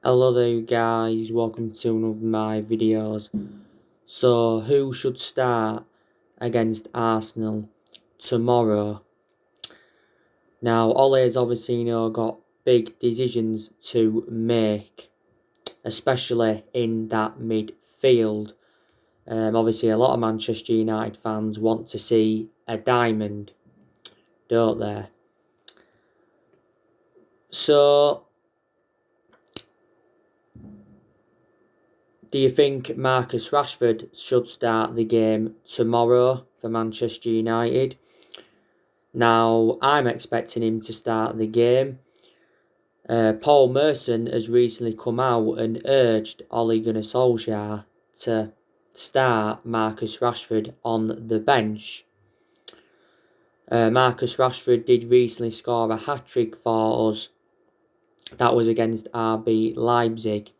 Hello there you guys, welcome to one of my videos. So who should start against Arsenal tomorrow? Now Ole's obviously got big decisions to make, especially in that midfield. Obviously a lot of Manchester United fans want to see a diamond, don't they? So do you think Marcus Rashford should start the game tomorrow for Manchester United? Now, I'm expecting him to start the game. Paul Merson has recently come out and urged Ole Gunnar Solskjaer to start Marcus Rashford on the bench. Marcus Rashford did recently score a hat-trick for us. That was against RB Leipzig.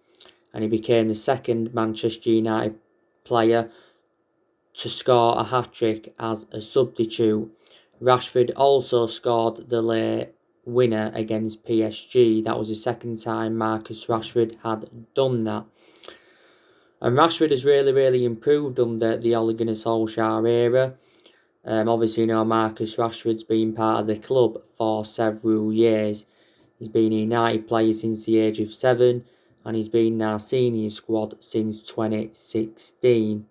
And he became the second Manchester United player to score a hat-trick as a substitute. Rashford also scored the late winner against PSG. That was the second time Marcus Rashford had done that. And Rashford has really improved under the Ole Gunnar Solskjaer era. Obviously, Marcus Rashford's been part of the club for several years. He's been a United player since the age of 7, and he's been in our senior squad since 2016.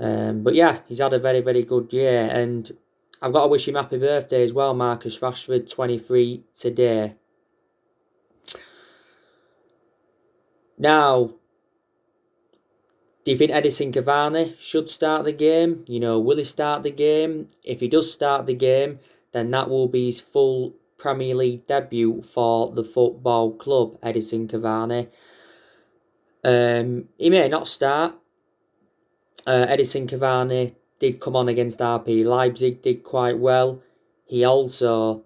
But yeah, he's had a very good year, and I've got to wish him happy birthday as well, Marcus Rashford, 23 today. Now, do you think Edinson Cavani should start the game? Will he start the game? If he does start the game, then that will be his full Premier League debut for the football club, Edinson Cavani. He may not start. Edinson Cavani did come on against RB Leipzig, did quite well. He also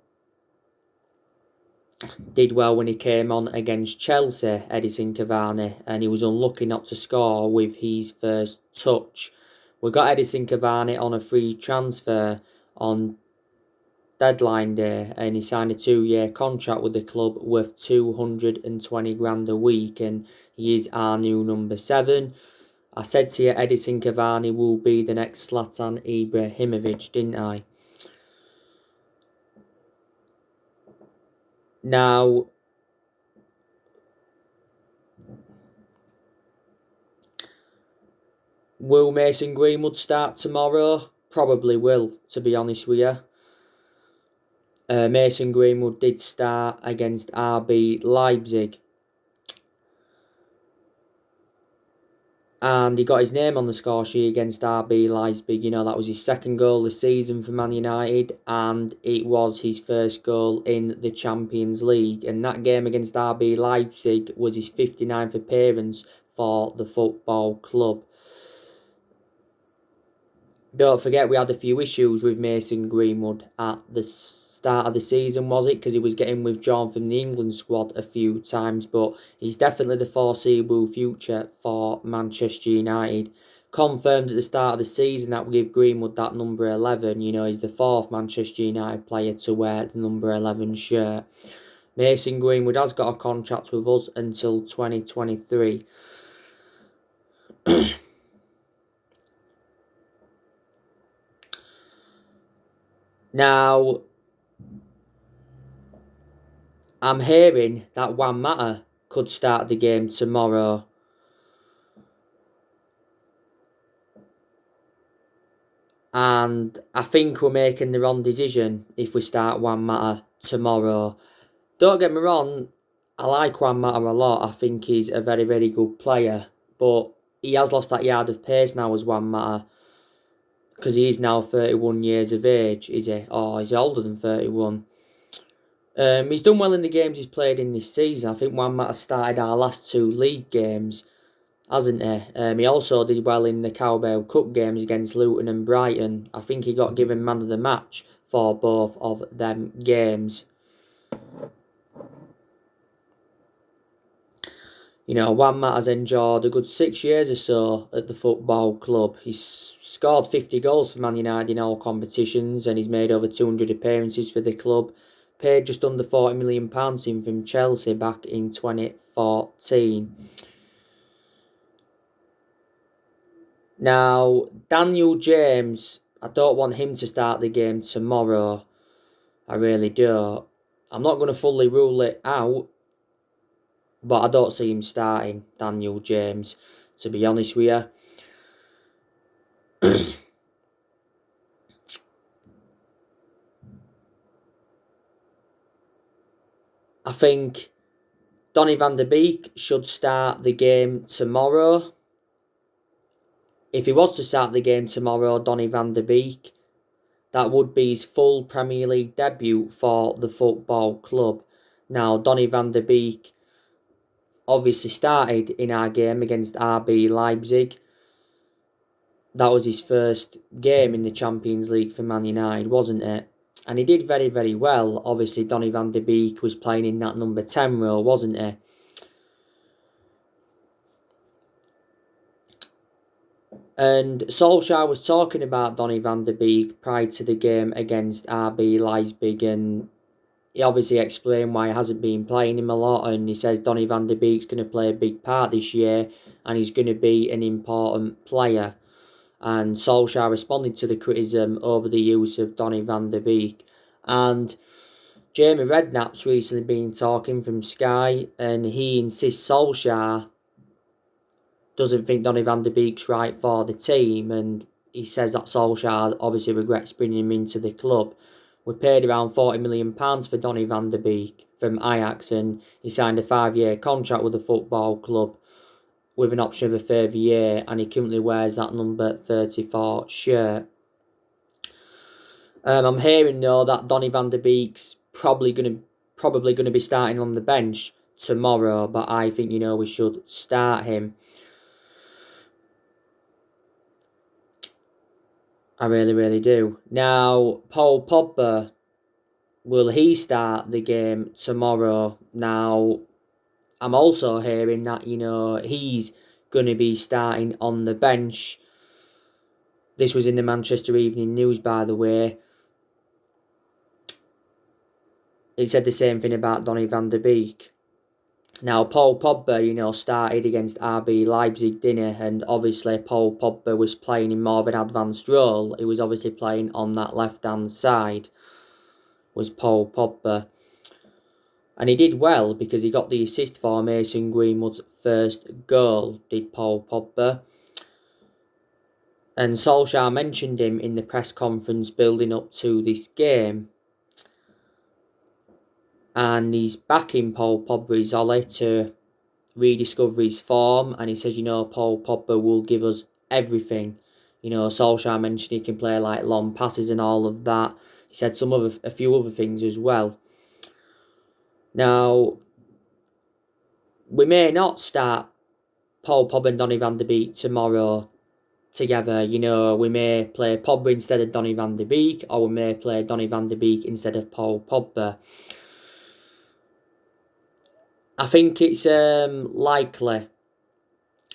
did well when he came on against Chelsea, Edinson Cavani, and he was unlucky not to score with his first touch. We got Edinson Cavani on a free transfer on deadline day, and he signed a 2-year contract with the club worth 220 grand a week, and he is our new number 7. I said to you, Edinson Cavani will be the next Zlatan Ibrahimovic, didn't I? Now, will Mason Greenwood start tomorrow? Probably will, to be honest with you. Mason Greenwood did start against RB Leipzig. And he got his name on the score sheet against RB Leipzig. That was his second goal this season for Man United, and it was his first goal in the Champions League. And that game against RB Leipzig was his 59th appearance for the football club. Don't forget, we had a few issues with Mason Greenwood at the start of the season, was it? Because he was getting withdrawn from the England squad a few times, but he's definitely the foreseeable future for Manchester United. Confirmed at the start of the season that we give Greenwood that number 11. He's the 4th Manchester United player to wear the number 11 shirt. Mason Greenwood has got a contract with us until 2023. Now, I'm hearing that Juan Mata could start the game tomorrow. And I think we're making the wrong decision if we start Juan Mata tomorrow. Don't get me wrong, I like Juan Mata a lot. I think he's a very good player. But he has lost that yard of pace now as Juan Mata. Because he is now 31 years of age, is he? Oh, he's older than 31. He's done well in the games he's played in this season. I think Juan Mata started our last 2 league games, hasn't he? He also did well in the Carabao Cup games against Luton and Brighton. I think he got given man of the match for both of them games. Juan Mata's enjoyed a good 6 years or so at the football club. He's scored 50 goals for Man United in all competitions, and he's made over 200 appearances for the club. paid just under £40 million in from Chelsea back in 2014. Now, Daniel James, I don't want him to start the game tomorrow. I really don't. I'm not going to fully rule it out, but I don't see him starting, Daniel James, to be honest with you. I think Donny van de Beek should start the game tomorrow. If he was to start the game tomorrow, Donny van de Beek, that would be his full Premier League debut for the football club. Now, Donny van de Beek obviously started in our game against RB Leipzig. That was his first game in the Champions League for Man United, wasn't it? And he did very, very well. Obviously, Donny van de Beek was playing in that number 10 role, wasn't he? And Solskjaer was talking about Donny van de Beek prior to the game against RB Leipzig, and he obviously explained why he hasn't been playing him a lot, and he says Donny van de Beek's going to play a big part this year and he's going to be an important player. And Solskjaer responded to the criticism over the use of Donny van de Beek. And Jamie Redknapp's recently been talking from Sky, and he insists Solskjaer doesn't think Donny van de Beek's right for the team, and he says that Solskjaer obviously regrets bringing him into the club. We paid around £40 million for Donny van de Beek from Ajax, and he signed a 5-year contract with the football club with an option of a further year, and he currently wears that number 34 shirt. I'm hearing though that Donny van de Beek's probably going to be starting on the bench tomorrow, but I think we should start him. I really, really do. Now, Paul Pogba, will he start the game tomorrow? Now, I'm also hearing that, he's going to be starting on the bench. This was in the Manchester Evening News, by the way. It said the same thing about Donny van de Beek. Now, Paul Pogba, started against RB Leipzig, didn't he? And obviously, Paul Pogba was playing in more of an advanced role. He was obviously playing on that left-hand side, was Paul Pogba. And he did well because he got the assist for Mason Greenwood's first goal, did Paul Pogba. And Solskjaer mentioned him in the press conference building up to this game. And he's backing Paul Pogba, Ollie, to rediscover his form. And he says, Paul Pogba will give us everything. Solskjaer mentioned he can play like long passes and all of that. He said a few other things as well. Now, we may not start Paul Pogba and Donny van de Beek tomorrow together. We may play Pogba instead of Donny van de Beek, or we may play Donny van de Beek instead of Paul Pogba. I think it's likely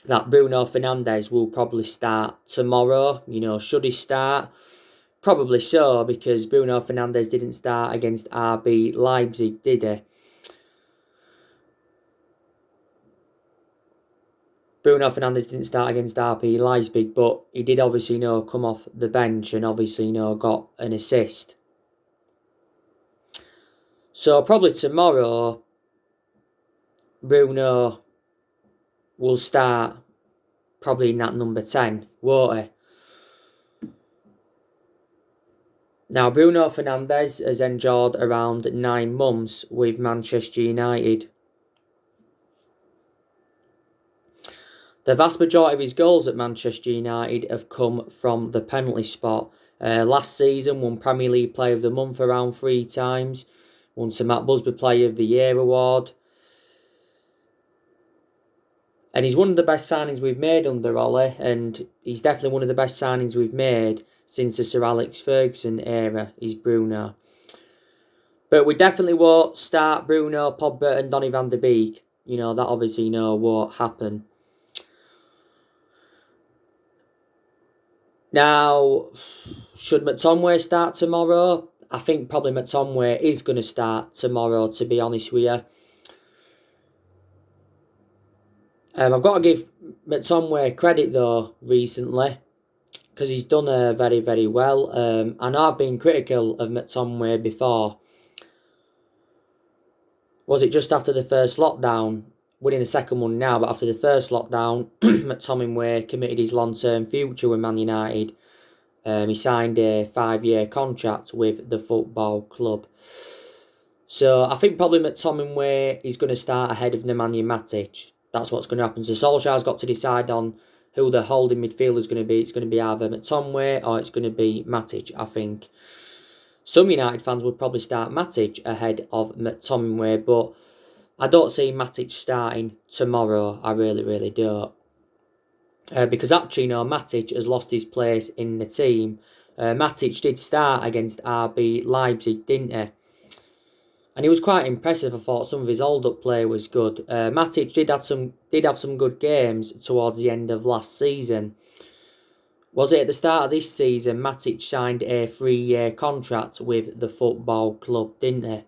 that Bruno Fernandes will probably start tomorrow. Should he start? Probably so, because Bruno Fernandes didn't start against RB Leipzig, did he? Bruno Fernandes didn't start against RB Leipzig, but he did obviously, come off the bench and obviously, got an assist. So probably tomorrow, Bruno will start probably in that number 10, won't he? Now, Bruno Fernandes has endured around 9 months with Manchester United. The vast majority of his goals at Manchester United have come from the penalty spot. Last season, won Premier League Player of the Month around 3 times. Won Sir Matt Busby Player of the Year award. And he's one of the best signings we've made under Ollie. And he's definitely one of the best signings we've made since the Sir Alex Ferguson era, is Bruno. But we definitely won't start Bruno, Pogba and Donny van de Beek. That obviously, won't happen. Now, should McTominay start tomorrow? I think probably McTominay is going to start tomorrow, to be honest with you. I've got to give McTominay credit, though, recently, because he's done very, very well. I know I've been critical of McTominay before. Was it just after the first lockdown? Winning the second one now, but after the first lockdown, McTominay committed his long-term future with Man United. He signed a 5-year contract with the football club. So I think probably McTominay is going to start ahead of Nemanja Matic. That's what's going to happen. So Solskjaer's got to decide on who the holding midfielder is going to be. It's going to be either McTominay or it's going to be Matic, I think. Some United fans would probably start Matic ahead of McTominay, but I don't see Matic starting tomorrow. I really, really don't. Because actually, Matic has lost his place in the team. Matic did start against RB Leipzig, didn't he? And he was quite impressive. I thought some of his hold-up play was good. Matic did have some good games towards the end of last season. Was it at the start of this season? Matic signed a 3-year contract with the football club, didn't he?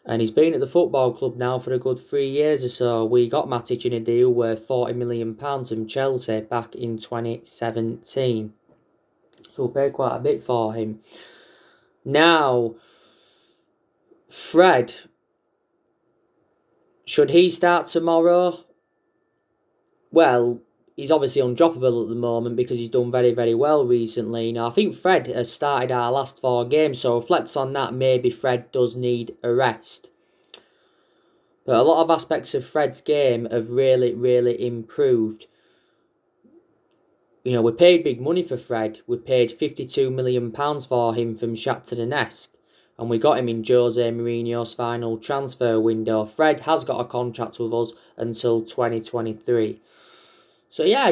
And he's been at the football club now for a good 3 years or so. We got Matic in a deal worth £40 million from Chelsea back in 2017. So we paid quite a bit for him. Now, Fred, should he start tomorrow? Well, he's obviously undroppable at the moment because he's done very, very well recently. Now, I think Fred has started our last 4 games, so reflects on that. Maybe Fred does need a rest. But a lot of aspects of Fred's game have really, really improved. We paid big money for Fred. We paid £52 million for him from Shakhtar Donetsk. And we got him in Jose Mourinho's final transfer window. Fred has got a contract with us until 2023. So yeah,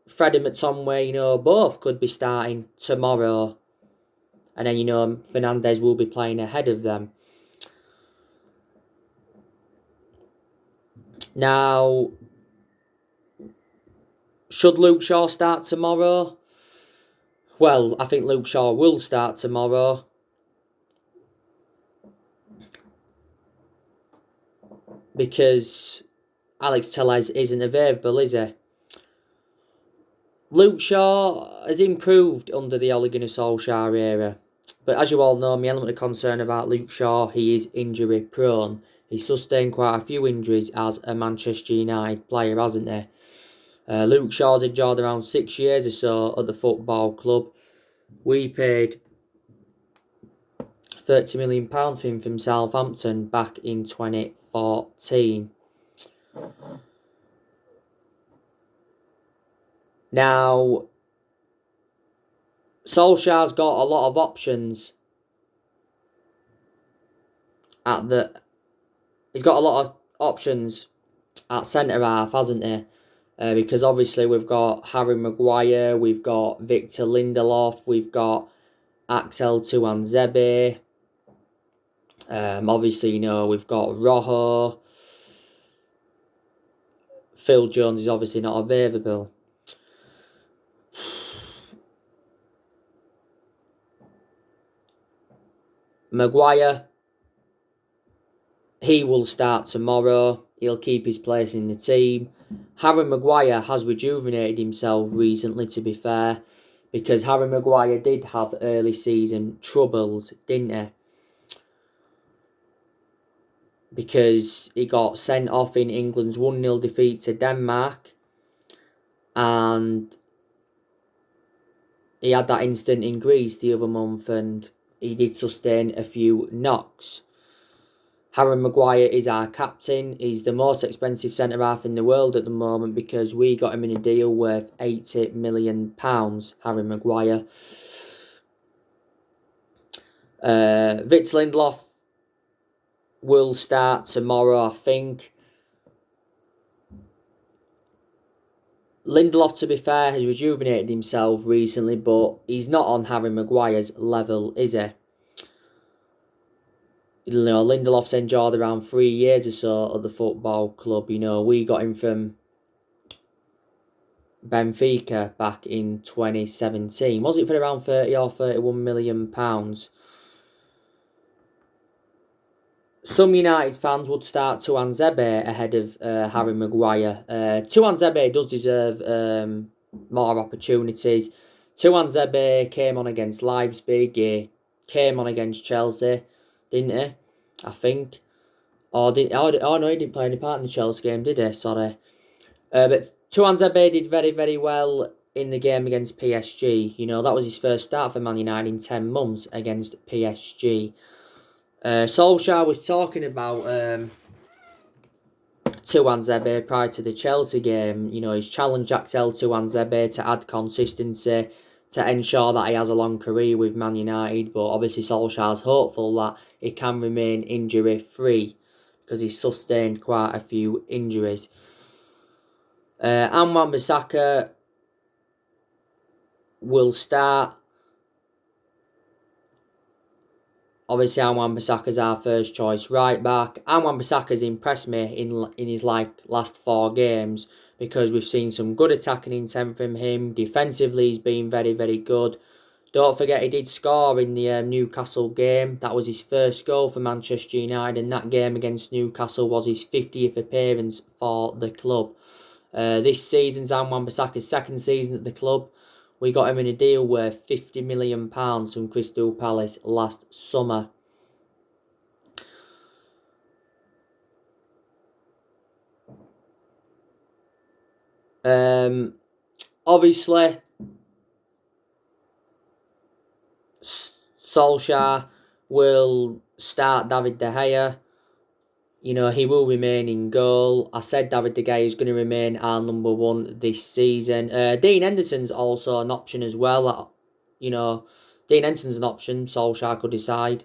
Fred and McTominay, both could be starting tomorrow. And then, Fernandes will be playing ahead of them. Now, should Luke Shaw start tomorrow? Well, I think Luke Shaw will start tomorrow. Because Alex Telles isn't available, is he? Luke Shaw has improved under the Ole Gunnar Solskjaer era. But as you all know, my element of concern about Luke Shaw, he is injury prone. He's sustained quite a few injuries as a Manchester United player, hasn't he? Luke Shaw's enjoyed around 6 years or so at the football club. We paid £30 million for him from Southampton back in 2014. Now, Solskjaer's got a lot of options he's got a lot of options at centre-half, hasn't he? Because obviously we've got Harry Maguire, we've got Victor Lindelof, we've got Axel Tuanzebe. Obviously, we've got Rojo. Phil Jones is obviously not available. Maguire, he will start tomorrow. He'll keep his place in the team. Harry Maguire has rejuvenated himself recently, to be fair, because Harry Maguire did have early season troubles, didn't he? Because he got sent off in England's 1-0 defeat to Denmark. And he had that incident in Greece the other month and he did sustain a few knocks. Harry Maguire is our captain. He's the most expensive centre-half in the world at the moment because we got him in a deal worth £80 million, Harry Maguire. Victor Lindelof will start tomorrow, I think. Lindelof, to be fair, has rejuvenated himself recently, but he's not on Harry Maguire's level, is he? Lindelof's enjoyed around 3 years or so at the football club. We got him from Benfica back in 2017. Was it for around 30 or 31 million pounds? Some United fans would start Tuanzebe ahead of Harry Maguire. Tuanzebe does deserve more opportunities. Tuanzebe came on against Leipzig. He came on against Chelsea, didn't he? I think. Oh no, he didn't play any part in the Chelsea game, did he? Sorry. But Tuanzebe did very, very well in the game against PSG. You know, that was his first start for Man United in 10 months against PSG. Solskjaer was talking about Tuanzebe prior to the Chelsea game. You know, he's challenged Axel Tuanzebe to add consistency to ensure that he has a long career with Man United. But obviously Solskjaer's hopeful that he can remain injury-free because he's sustained quite a few injuries. Wan-Bissaka will start. Obviously, Wan-Bissaka's our first choice right back. Wan-Bissaka's impressed me in his last 4 games because we've seen some good attacking intent from him. Defensively, he's been very, very good. Don't forget he did score in the Newcastle game. That was his first goal for Manchester United, and that game against Newcastle was his 50th appearance for the club. This season's Wan-Bissaka's second season at the club. We got him in a deal worth £50 million from Crystal Palace last summer. Obviously, Solskjaer will start David De Gea. You know, he will remain in goal. I said David De Gea is going to remain our number 1 this season. Dean Henderson's also an option as well. You know, Dean Henderson's an option Solskjaer could decide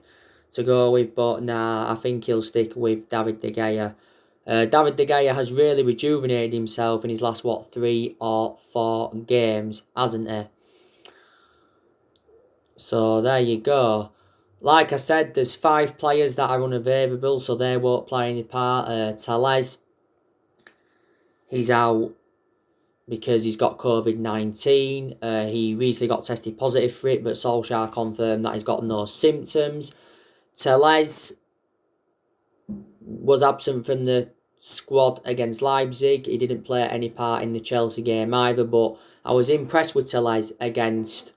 to go with. But nah, I think he'll stick with David De Gea. David De Gea has really rejuvenated himself in his last, 3 or 4 games, hasn't he? So there you go. Like I said, there's 5 players that are unavailable, so they won't play any part. Telles, he's out because he's got COVID-19. He recently got tested positive for it, but Solskjaer confirmed that he's got no symptoms. Telles was absent from the squad against Leipzig. He didn't play any part in the Chelsea game either, but I was impressed with Telles against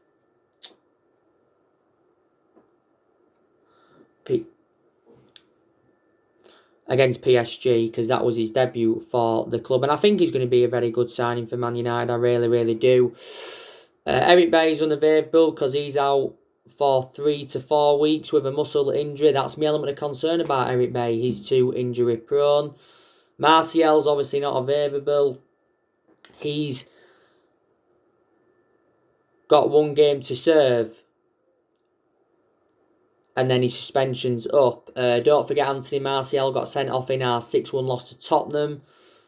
PSG because that was his debut for the club, and I think he's going to be a very good signing for Man United. I really, really do. Eric Bailly's unavailable because he's out for 3 to 4 weeks with a muscle injury. That's my element of concern about Eric Bailly. He's too injury prone. Martial's obviously not available. He's got 1 game to serve, and then his suspension's up. Don't forget Anthony Martial got sent off in our 6-1 loss to Tottenham,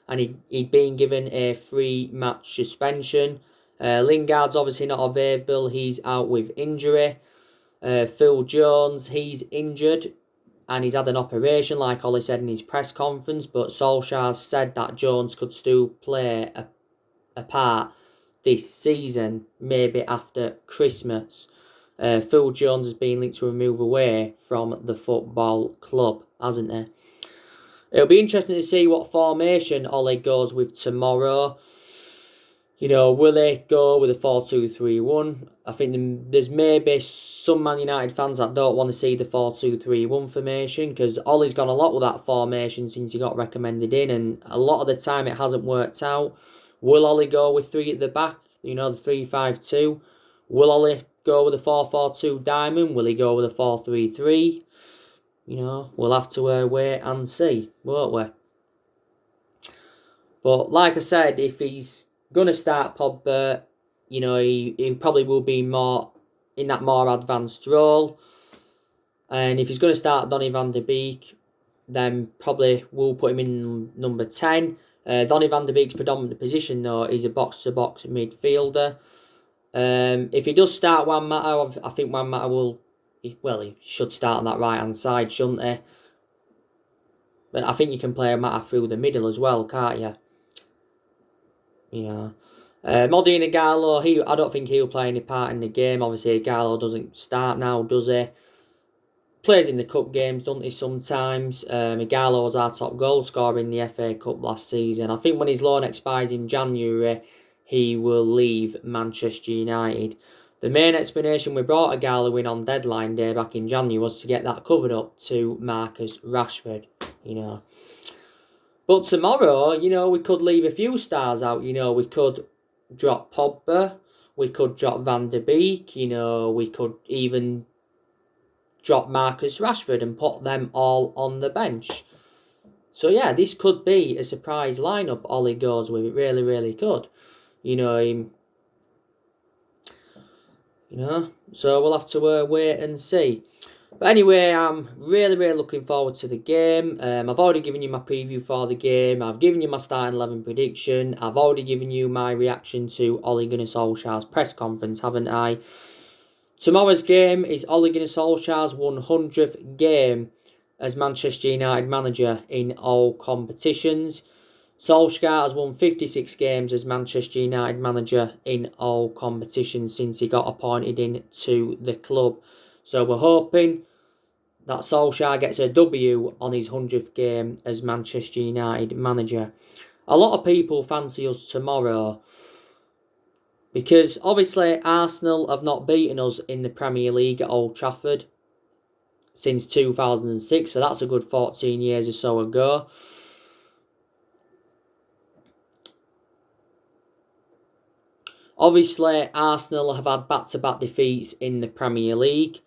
and he'd been given a 3-match suspension. Lingard's obviously not available. He's out with injury. Phil Jones, he's injured, and he's had an operation, like Ollie said in his press conference, but Solskjaer said that Jones could still play a part this season, maybe after Christmas. Phil Jones has been linked to a move away from the football club, hasn't he? It'll be interesting to see what formation Ollie goes with tomorrow. You know, will they go with a 4-2-3-1? I think there's maybe some Man United fans that don't want to see the 4-2-3-1 formation because Ollie's gone a lot with that formation since he got recommended in, and a lot of the time it hasn't worked out. Will Ollie go with 3 at the back? You know, the 3-5-2. Will Ollie go with a 4-4-2 diamond? Will he go with a 4-3-3? You know, we'll have to wait and see, won't we? But like I said, if he's going to start Pogba, you know, he probably will be more in that more advanced role. And if he's going to start Donny van de Beek, then probably we'll put him in number 10. Donny van de Beek's predominant position, though, is a box-to-box midfielder. If he does start Juan Mata, I think Juan Mata will... Well, he should start on that right-hand side, shouldn't he? But I think you can play a Mata through the middle as well, can't you? You know. Modine Igalo, I don't think he'll play any part in the game. Obviously, Igalo doesn't start now, does he? Plays in the cup games, doesn't he, sometimes? Igalo was our top goal scorer in the FA Cup last season. I think when his loan expires in January, he will leave Manchester United. The main explanation we brought Igalo in on deadline day back in January was to get that covered up to Marcus Rashford, But tomorrow, we could leave a few stars out. We could drop Pogba, we could drop Van der Beek, we could even drop Marcus Rashford and put them all on the bench. So yeah, this could be a surprise lineup Ollie goes with. It really, really could. So we'll have to wait and see. But anyway, I'm really, really looking forward to the game. I've already given you my preview for the game. I've given you my starting 11 prediction. I've already given you my reaction to Ole Gunnar Solskjaer's press conference, haven't I? Tomorrow's game is Ole Gunnar Solskjaer's 100th game as Manchester United manager in all competitions. Solskjaer has won 56 games as Manchester United manager in all competitions since he got appointed into the club. So we're hoping that Solskjaer gets a W on his 100th game as Manchester United manager. A lot of people fancy us tomorrow because obviously Arsenal have not beaten us in the Premier League at Old Trafford since 2006, so that's a good 14 years or so ago. Obviously, Arsenal have had back-to-back defeats in the Premier League.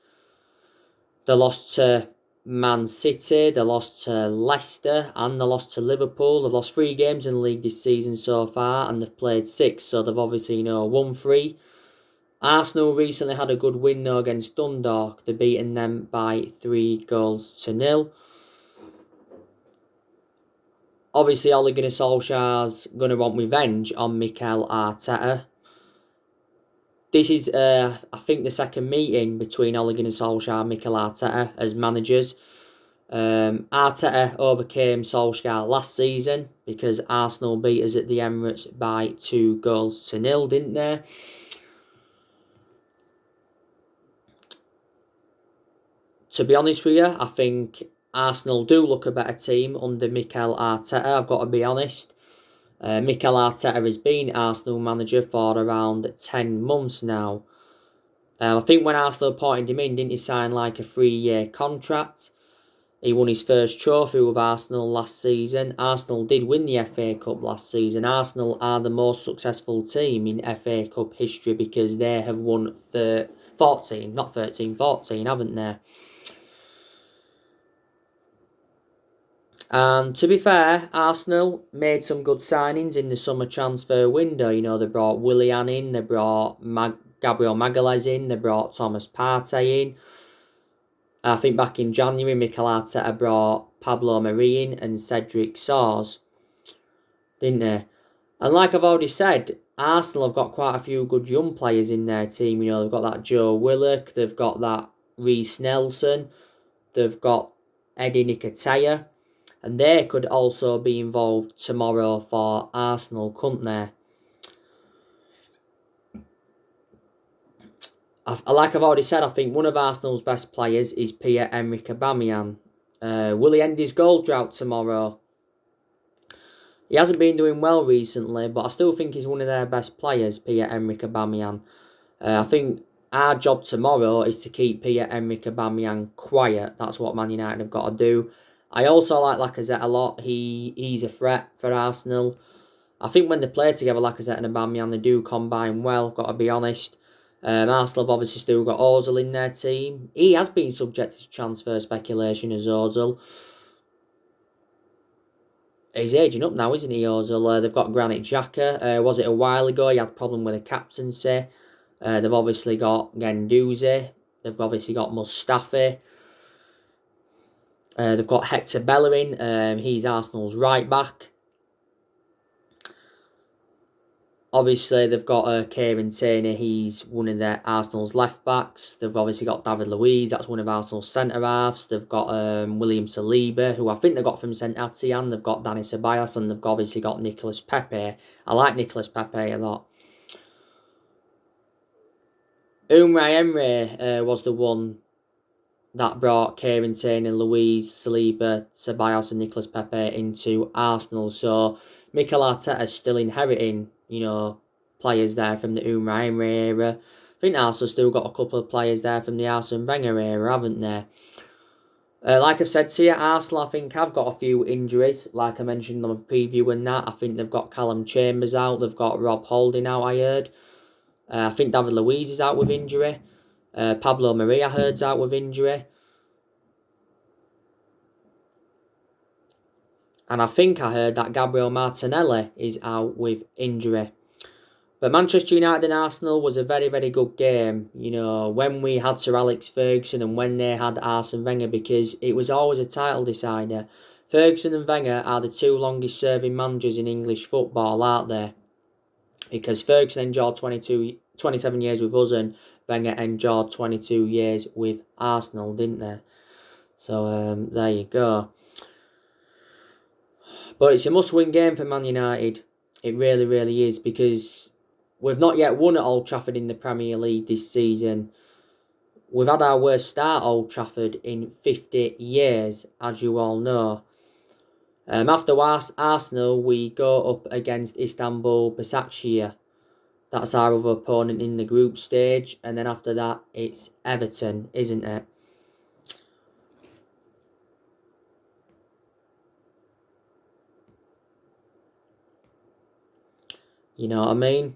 They lost to Man City, they lost to Leicester, and they lost to Liverpool. They've lost 3 games in the league this season so far, and they've played 6, so they've obviously, won 3. Arsenal recently had a good win, though, against Dundalk. They're beating them by 3-0. Obviously, Ole Gunnar Solskjaer's going to want revenge on Mikel Arteta. This is, I think, the second meeting between Ole Gunnar Solskjaer and Mikel Arteta as managers. Arteta overcame Solskjaer last season because Arsenal beat us at the Emirates by 2-0, didn't they? To be honest with you, I think Arsenal do look a better team under Mikel Arteta, I've got to be honest. Mikel Arteta has been Arsenal manager for around 10 months now. I think when Arsenal appointed him in, didn't he sign like a 3-year contract? He won his first trophy with Arsenal last season. Arsenal did win the FA Cup last season. Arsenal are the most successful team in FA Cup history because they have won 14, haven't they? And to be fair, Arsenal made some good signings in the summer transfer window. They brought Willian in, they brought Gabriel Magalhaes in, they brought Thomas Partey in. I think back in January, Mikel Arteta brought Pablo Mari in and Cedric Soares, didn't they? And like I've already said, Arsenal have got quite a few good young players in their team. They've got that Joe Willock, they've got that Reece Nelson, they've got Eddie Nketiah. And they could also be involved tomorrow for Arsenal, couldn't they? Like I've already said, I think one of Arsenal's best players is Pierre-Emerick Aubameyang. Will he end his goal drought tomorrow? He hasn't been doing well recently, but I still think he's one of their best players, Pierre-Emerick Aubameyang. I think our job tomorrow is to keep Pierre-Emerick Aubameyang quiet. That's what Man United have got to do. I also like Lacazette a lot. He's a threat for Arsenal. I think when they play together, Lacazette and Aubameyang, they do combine well, got to be honest. Arsenal have obviously still got Ozil in their team. He has been subject to transfer speculation as Ozil. He's aging up now, isn't he, Ozil? They've got Granit Xhaka. Was it a while ago? He had a problem with a captaincy. They've obviously got Guendouzi. They've obviously got Mustafi. They've got Hector Bellerin. He's Arsenal's right back. Obviously, they've got Kieran Tierney. He's one of their Arsenal's left backs. They've obviously got David Luiz. That's one of Arsenal's centre halves. They've got William Saliba, who I think they got from St Etienne. They've got Dani Ceballos, and they've obviously got Nicolas Pepe. I like Nicolas Pepe a lot. Unai Emery was the one that brought Kieran Tierney, Luiz, Saliba, Ceballos and Nicolas Pepe into Arsenal. So Mikel Arteta's still inheriting, players there from the Unai Emery era. I think Arsenal still got a couple of players there from the Arsene Wenger era, haven't they? Like I've said to you, Arsenal, I think, have got a few injuries. Like I mentioned on the preview and that, I think they've got Callum Chambers out. They've got Rob Holding out, I heard. I think David Luiz is out with injury. Pablo Maria, I heard's out with injury. And I think I heard that Gabriel Martinelli is out with injury. But Manchester United and Arsenal was a very, very good game. When we had Sir Alex Ferguson and when they had Arsene Wenger, because it was always a title decider. Ferguson and Wenger are the two longest serving managers in English football, aren't they? Because Ferguson endured 27 years with us and Wenger endured 22 years with Arsenal, didn't they? So there you go. But it's a must-win game for Man United. It really, really is, because we've not yet won at Old Trafford in the Premier League this season. We've had our worst start at Old Trafford in 50 years, as you all know. After Arsenal, we go up against Istanbul Başakşehir. That's our other opponent in the group stage. And then after that, it's Everton, isn't it? You know what I mean?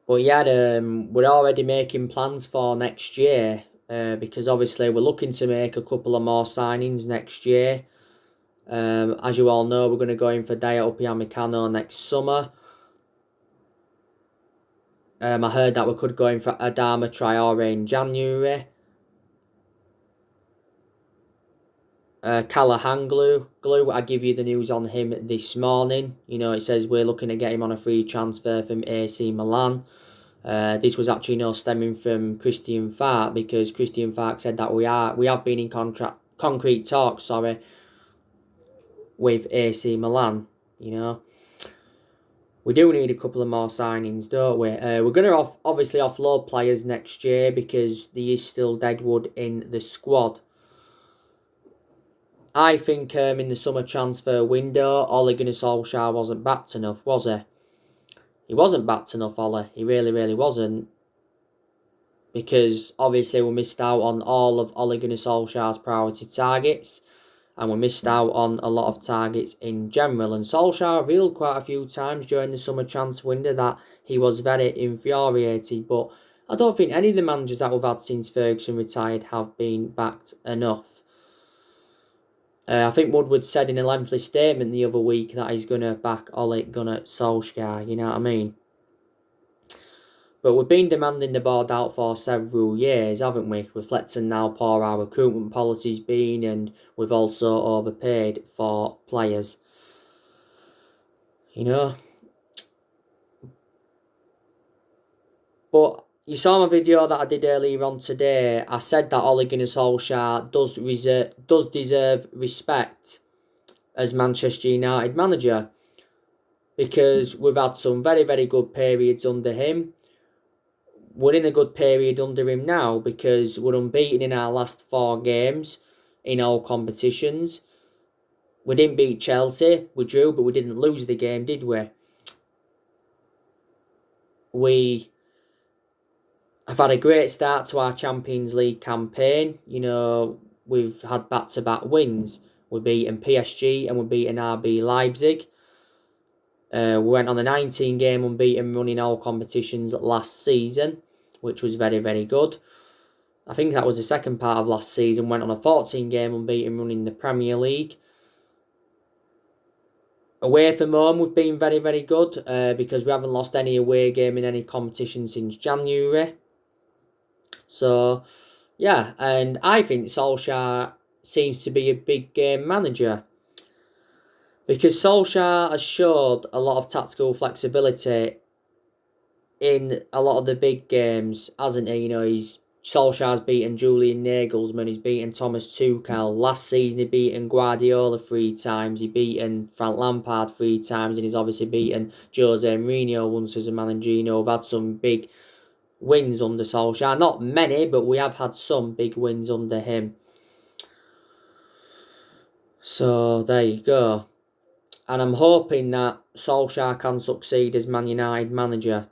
But yeah, we're already making plans for next year. Because obviously we're looking to make a couple of more signings next year. As you all know, we're going to go in for Daya Upamecano next summer. I heard that we could go in for Adama Traore in January. Glue, I give you the news on him this morning. It says we're looking to get him on a free transfer from AC Milan. This was actually stemming from Christian Falk, because Christian Falk said that we have been in concrete talks, with AC Milan. We do need a couple of more signings, don't we? We're going to obviously offload players next year because there is still deadwood in the squad. I think in the summer transfer window, Ole Gunnar Solskjaer wasn't backed enough, was he? He wasn't backed enough, Ole. He really, really wasn't. Because obviously we missed out on all of Ole Gunnar Solskjaer's priority targets. And we missed out on a lot of targets in general. And Solskjaer revealed quite a few times during the summer transfer window that he was very infuriated. But I don't think any of the managers that we've had since Ferguson retired have been backed enough. I think Woodward said in a lengthy statement the other week that he's going to back Ole Gunnar Solskjaer, you know what I mean? But we've been demanding the board out for several years, haven't we? Reflecting now poor our recruitment policy's been, and we've also overpaid for players. But you saw my video that I did earlier on today. I said that Ole Gunnar Solskjaer does deserve respect as Manchester United manager, because we've had some very, very good periods under him. We're in a good period under him now because we're unbeaten in our last 4 games in all competitions. We didn't beat Chelsea, we drew, but we didn't lose the game, did we? We have had a great start to our Champions League campaign. We've had back-to-back wins. We've beaten PSG and we've beaten RB Leipzig. We went on a 19-game unbeaten run in all competitions last season, which was very, very good. I think that was the second part of last season. Went on a 14-game unbeaten run in the Premier League. Away from home, we've been very, very good because we haven't lost any away game in any competition since January. So, yeah, and I think Solskjaer seems to be a big game manager, because Solskjaer has showed a lot of tactical flexibility in a lot of the big games, hasn't he? Solskjaer's beaten Julian Nagelsmann, he's beaten Thomas Tuchel. Last season he beaten Guardiola 3 times, he beaten Frank Lampard 3 times, and he's obviously beaten Jose Mourinho once as a manager. We've had some big wins under Solskjaer. Not many, but we have had some big wins under him. So there you go. And I'm hoping that Solskjaer can succeed as Man United manager,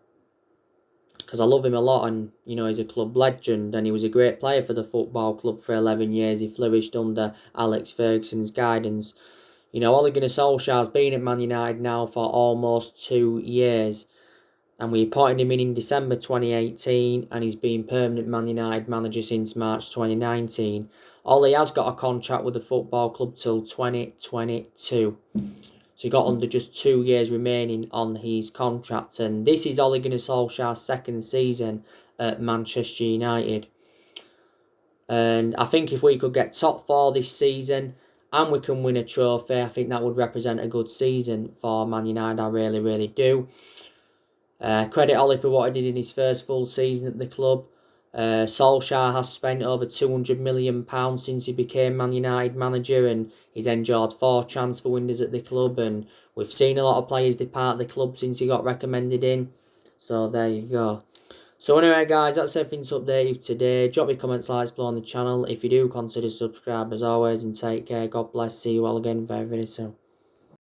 because I love him a lot, and he's a club legend, and he was a great player for the football club for 11 years. He flourished under Alex Ferguson's guidance. Ole Gunnar Solskjaer's been at Man United now for almost 2 years, and we appointed him in December 2018, and he's been permanent Man United manager since March 2019. Ole has got a contract with the football club till 2022. So he got under just 2 years remaining on his contract, and this is Ole Gunnar Solskjaer's second season at Manchester United. And I think if we could get top 4 this season and we can win a trophy, I think that would represent a good season for Man United. I really, really do. Credit Ole for what he did in his first full season at the club. Solskjaer has spent over £200 million since he became Man United manager, and he's enjoyed 4 transfer windows at the club, and we've seen a lot of players depart the club since he got recommended in. So there you go. So anyway guys, that's everything to update you today. Drop your comments, likes below on the channel. If you do, consider subscribe as always, and take care. God bless. See you all again very, very soon.